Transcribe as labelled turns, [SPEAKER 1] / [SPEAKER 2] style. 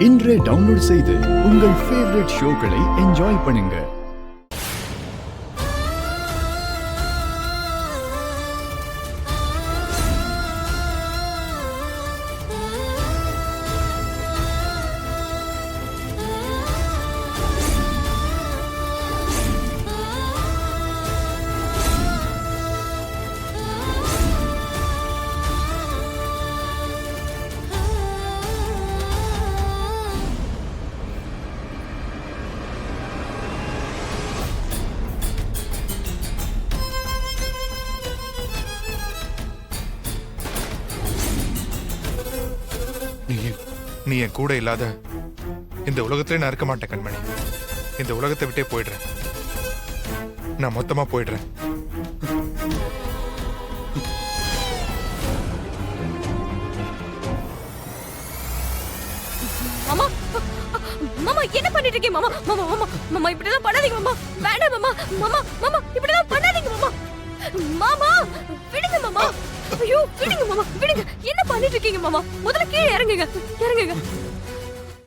[SPEAKER 1] இன்றே டவுன்லோட் செய்து உங்கள் ஃபேவரட் ஷோக்களை என்ஜாய் பண்ணுங்க.
[SPEAKER 2] நீ என் கூட இல்லாத இந்த உலகத்திலே நான் இருக்க மாட்டேன் கண்மணி. இந்த உலகத்தை விட்டே போயிடுறேன். நான் மொத்தமா போயிடுறேன்.
[SPEAKER 3] மாமா மாமா என்ன பண்ணிட்டு இருக்கீங்க மாமா? மாமா மாமா மாமா இப்படி எல்லாம் பண்ணாதீங்க மாமா. வேண்டாம் மாமா. மாமா மாமா இப்படி எல்லாம் பண்ணாதீங்க மாமா. மாமா விடுங்க மாமா. ஐயோ விடுங்க மாமா விடுங்க. என்ன பண்ணிட்டு இருக்கீங்க மாமா? முதல்ல கீழே இறங்குங்க இறங்குங்க.